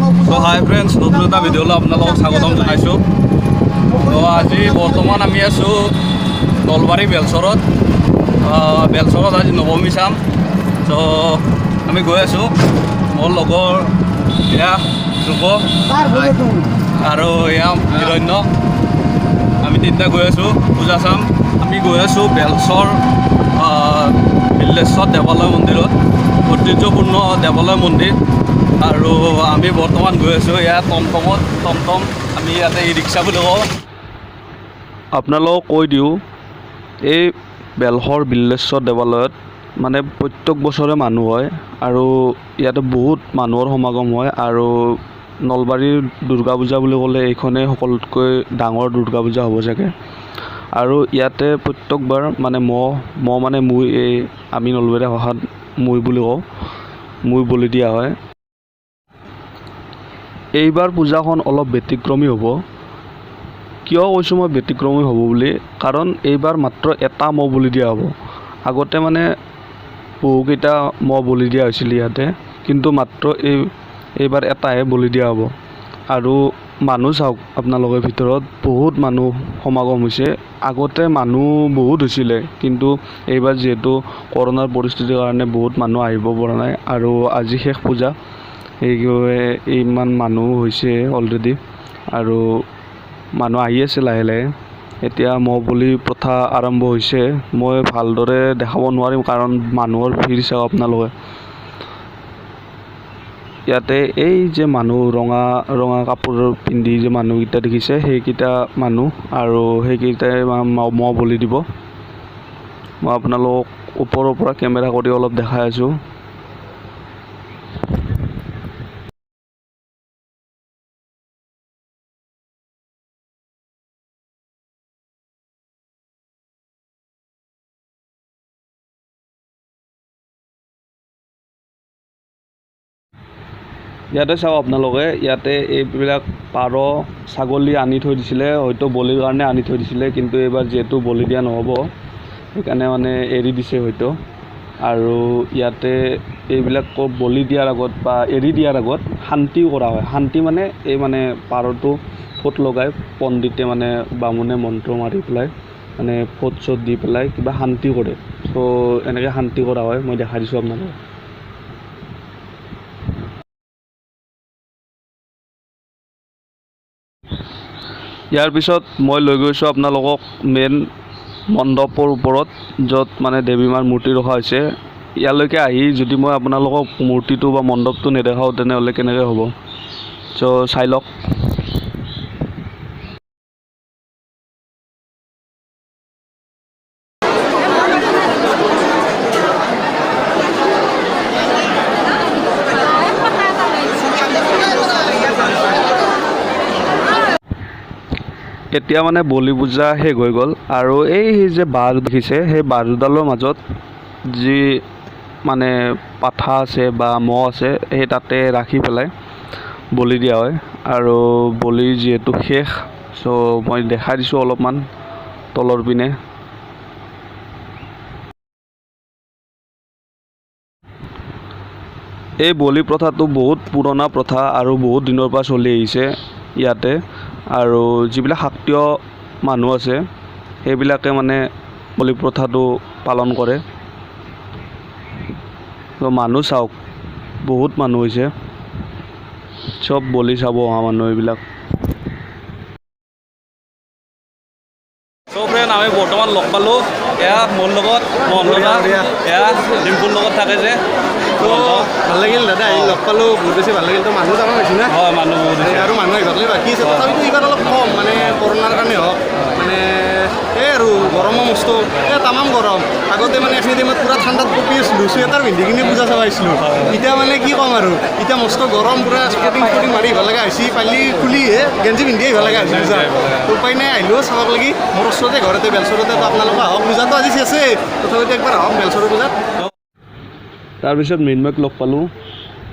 So hi friends, নতুন এটা ভিডিঅ'লৈ আপোনালোকক স্বাগতম জনাইছোঁ। তো আজি বৰ্তমান আমি আছোঁ নলবাৰী বেলচৰত। বেলচৰত আজি নৱমী চাম। তো আমি গৈ আছোঁ মোৰ লগৰ এয়া ধ্ৰুৱ আৰু এয়া হিৰণ্য, আমি তিনিটা গৈ আছোঁ পূজা চাম। আমি গৈ আছোঁ বেলচৰ বিল্লেশ্বৰ দেৱালয় মন্দিৰত, ঐতিহ্যপূৰ্ণ দেৱালয় মন্দিৰ। আৰু আমি বৰ্তমান গৈ আছোঁ ইয়াত টমটম আমি ইয়াতে ই ৰিক্সা বুলি কওঁ। আপোনালোকক কৈ দিওঁ, এই বেলসৰ বিল্লেশ্বৰ দেৱালয়ত মানে প্ৰত্যেক বছৰে মানুহ হয় আৰু ইয়াতে বহুত মানুহৰ সমাগম হয়। আৰু নলবাৰীৰ দুৰ্গা পূজা বুলি ক'লে এইখনেই সকলোতকৈ ডাঙৰ দুৰ্গা পূজা হ'ব চাগে। আৰু ইয়াতে প্ৰত্যেকবাৰ মানে মানে মুই, এই আমি নলবাৰী ভাষাত মুই বুলি কওঁ, মুই বলি দিয়া হয়। এইবাৰ পূজাখন অলপ ব্যতিক্ৰমী হ'ব। কিয় কৈছোঁ মই ব্যতিক্ৰমী হ'ব বুলি, কাৰণ এইবাৰ মাত্ৰ এটা মহ বলি দিয়া হ'ব। আগতে মানে বহুকেইটা মহ বলি দিয়া হৈছিল ইয়াতে, কিন্তু মাত্ৰ এইবাৰ এটাহে বলি দিয়া হ'ব। আৰু মানুহ চাওক আপোনালোকে, ভিতৰত বহুত মানুহ সমাগম হৈছে। আগতে মানুহ বহুত হৈছিলে, কিন্তু এইবাৰ যিহেতু কৰোণাৰ পৰিস্থিতিৰ কাৰণে বহুত মানুহ আহিব পৰা নাই। আৰু আজি শেষ পূজা, সেইবাবে ইমান মানুহ হৈছে অলৰেডি, আৰু মানুহ আহি আছে লাহে লাহে। এতিয়া মহ বলি প্ৰথা আৰম্ভ হৈছে। মই ভালদৰে দেখাব নোৱাৰিম, কাৰণ মানুহৰ ভিৰ চাওক আপোনালোকে। ইয়াতে এই যে মানুহ ৰঙা কাপোৰ পিন্ধি যে মানুহকেইটা দেখিছে, সেইকেইটা মানুহ, আৰু সেইকেইটাই মহ বলি দিব। মই আপোনালোকক ওপৰৰ পৰা কেমেৰা কৰি অলপ দেখাই আছোঁ। ইয়াতে চাওক আপোনালোকে, ইয়াতে এইবিলাক পাৰ ছাগলী আনি থৈ দিছিলে, হয়তো বলিৰ কাৰণে আনি থৈ দিছিলে, কিন্তু এইবাৰ যিহেতু বলি দিয়া নহ'ব সেইকাৰণে মানে এৰি দিছে হয়তো। আৰু ইয়াতে এইবিলাক বলি দিয়াৰ আগত বা এৰি দিয়াৰ আগত শান্তিও কৰা হয়। শান্তি মানে এই মানে পাৰটো ফোট লগাই পণ্ডিতে মানে বামুণে মন্ত্ৰ মাৰি পেলাই মানে ফোট দি পেলাই কিবা শান্তি কৰে। চ' এনেকৈ শান্তি কৰা হয়, মই দেখাই দিছোঁ আপোনালোকক। ইয়াৰ পিছত মই লৈ গৈছোঁ আপোনালোকক মেইন মণ্ডপৰ ওপৰত, য'ত মানে দেৱী মাৰ মূৰ্তি ৰখা হৈছে। ইয়ালৈকে আহি যদি মই আপোনালোকক মূৰ্তিটো বা মণ্ডপটো নেদেখাওঁ, তেনেহ'লে কেনেকৈ হ'ব? চ' চাই লওক। এতিয়া মানে বলি পূজা শেষ হৈ গ'ল, আৰু এই যে বাঁহ দেখিছে, সেই বাঁহ দুডালৰ মাজত যি মানে পাঠা আছে বা মহ আছে, সেই তাতে ৰাখি পেলাই বলি দিয়া হয়। আৰু বলি যিহেতু শেষ, চ' মই দেখাই দিছোঁ অলপমান তলৰ পিনে। এই বলি প্ৰথাটো বহুত পুৰণা প্ৰথা আৰু বহুত দিনৰ পৰা চলি আহিছে ইয়াতে। আৰু যিবিলাক শাক্তীয় মানুহ আছে, সেইবিলাকে মানে বলি প্ৰথাটো পালন কৰে। তো মানুহ চাওক, বহুত মানুহ হৈছে, চব বলি চাব অহা মানুহ এইবিলাক। চ' ফ্ৰেণ্ড, আমি বৰ্তমান লগ পালোঁ এয়া মোৰ লগত মহন্তদা, এয়া ডিম্পুৰ লগত থাকে যে। তো ভাল লাগিল দাদা, আহি লগ পালোঁ, বহুত বেছি ভাল লাগিল। তো মানুহ ডাঙৰ হৈছে না? হয়, মানুহ বহুত হৈছে। আৰু মানুহ আহিবলৈ বাকী আছে, তথাপিতো এইবাৰ অলপ কম, মানে কৰোণাৰ কাৰণে হওক, মানে এই আৰু গৰমো মস্ত, এই তামাম গৰম। আগতে মানে এইখিনি টাইমত পূৰা ঠাণ্ডাত কঁপি আছিলোঁ, চুৱেটাৰ পিন্ধি কিনে পূজা চাব আহিছিলোঁ। এতিয়া মানে কি ক'ম আৰু, এতিয়া মস্ত গৰম, পূৰা স্পৰ্টিং মাৰি আহিব লগা হৈছে, পালি খুলিহে গেঞ্জি পিন্ধি আহিব লগা হৈছে পূজা। উপায় নাই, আহিলেও চাব লাগি। মোৰ ওচৰতে ঘৰতে বেলচৰতে, তো আপোনালোকে আহক। পূজাটো আজি চেছে, তথাপিতো একবাৰ আহক বেলচৰৰ পূজাত। তাৰপিছত মৃন্ময়ক লগ পালোঁ,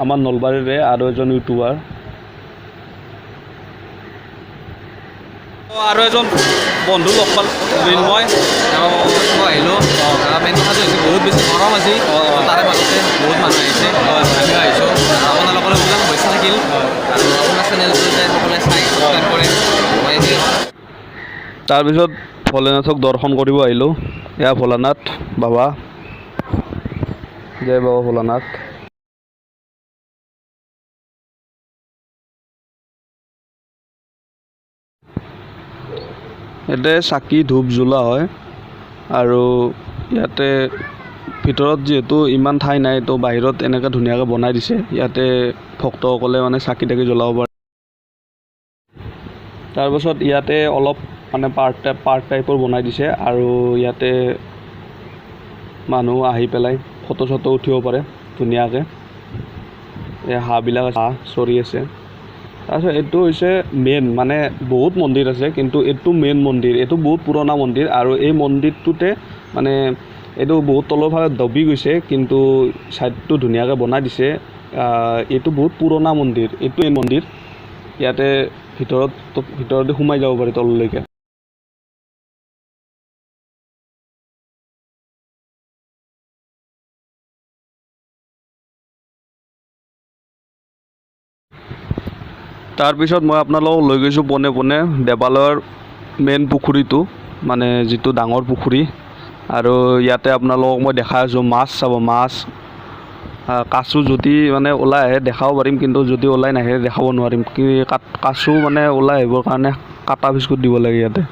আমাৰ নলবাৰীৰে আৰু এজন ইউটিউবাৰ। আৰু এজন বন্ধু লগ পালোঁ, মৃন্ময়। মই আহিলোঁ। মেইন কথাটো হৈছে বহুত বেছি গৰম আজি, তাৰে মাজতে বহুত মানুহ আহিছে, আমিও আহিছোঁ। আপোনালোকৰ পূজা হৈছে থাকিল, আৰু চেনেলটো যে সকলোৱে চাই সাবস্ক্ৰাইব কৰে মই তাৰপিছত ভোলেনাথক দৰ্শন কৰিব আহিলোঁ। এয়া ভোলানাথ বাবা, জয় বাবা ভোলানাথ। ইয়াতে চাকি ধূপ জ্বলোৱা হয় আৰু ইয়াতে ভিতৰত যিহেতু ইমান ঠাই নাই তো বাহিৰত এনেকৈ ধুনীয়াকৈ বনাই দিছে। ইয়াতে ভক্তসকলে মানে চাকি তাকি জ্বলাব পাৰে। তাৰপাছত ইয়াতে অলপ মানে পাৰ্ক টাইপৰ বনাই দিছে আৰু ইয়াতে মানুহ আহি পেলাই ফটো চটো উঠিব পাৰে ধুনীয়াকৈ। এই হাঁহবিলাক হাঁহ চৰি আছে। তাৰপিছত এইটো হৈছে মেইন, মানে বহুত মন্দিৰ আছে কিন্তু এইটো মেইন মন্দিৰ। এইটো বহুত পুৰণা মন্দিৰ আৰু এই মন্দিৰটোতে মানে এইটো বহুত তলৰ ফালে দবি গৈছে কিন্তু ছাইডটো ধুনীয়াকৈ বনাই দিছে। এইটো বহুত পুৰণা মন্দিৰ, এইটো এই মন্দিৰ। ইয়াতে ভিতৰতে সোমাই যাব পাৰি তললৈকে। তাৰপিছত মই আপোনালোকক লৈ গৈছোঁ পোনে পোনে দেৱালয়ৰ মেইন পুখুৰীটো, মানে যিটো ডাঙৰ পুখুৰী। আৰু ইয়াতে আপোনালোকক মই দেখাই আছোঁ মাছ চাব, মাছ কাছু যদি মানে ওলাই আহে দেখাব পাৰিম, কিন্তু যদি ওলাই নাহে দেখাব নোৱাৰিম। কাছু মানে ওলাই আহিবৰ কাৰণে কাটা বিস্কুট দিব লাগে ইয়াতে।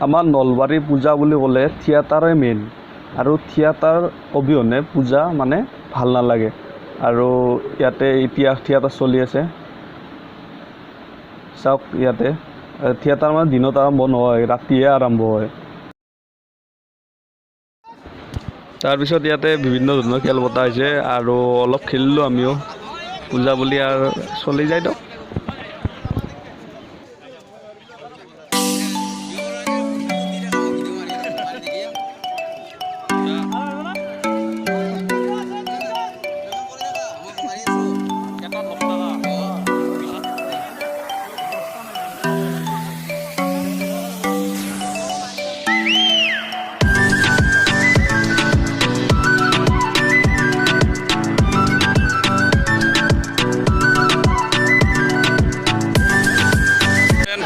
আমাৰ নলবাৰী পূজা বুলি ক'লে থিয়েটাৰে মেইন, আৰু থিয়েটাৰ অবিহনে পূজা মানে ভাল নালাগে। আৰু ইয়াতে এতিয়া থিয়েটাৰ চলি আছে চাওক। ইয়াতে থিয়েটাৰ মানে দিনত আৰম্ভ নহয়, ৰাতিহে আৰম্ভ হয়। তাৰপিছত ইয়াতে বিভিন্ন ধৰণৰ খেল পতা হৈছে আৰু অলপ খেলিলোঁ আমিও। পূজা বুলি আৰু চলি যায় দিয়ক।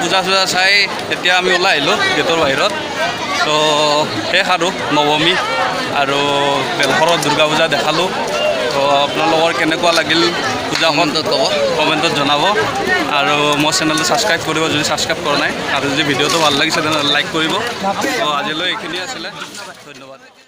পূজা চূজা চাই এতিয়া আমি ওলাই আহিলোঁ গেটৰ বাহিৰত। তো শেষ আৰু নৱমী আৰু বেলসৰত দুৰ্গা পূজা দেখালোঁ। তো আপোনালোকৰ কেনেকুৱা লাগিল পূজাখন কমেণ্টত জনাব, আৰু মোৰ চেনেলটো ছাবস্ক্ৰাইব কৰিব যদি ছাবস্ক্ৰাইব কৰা নাই, আৰু যদি ভিডিঅ'টো ভাল লাগিছে তেনেহ'লে লাইক কৰিব। তো আজিলৈ এইখিনিয়ে আছিলে, ধন্যবাদ।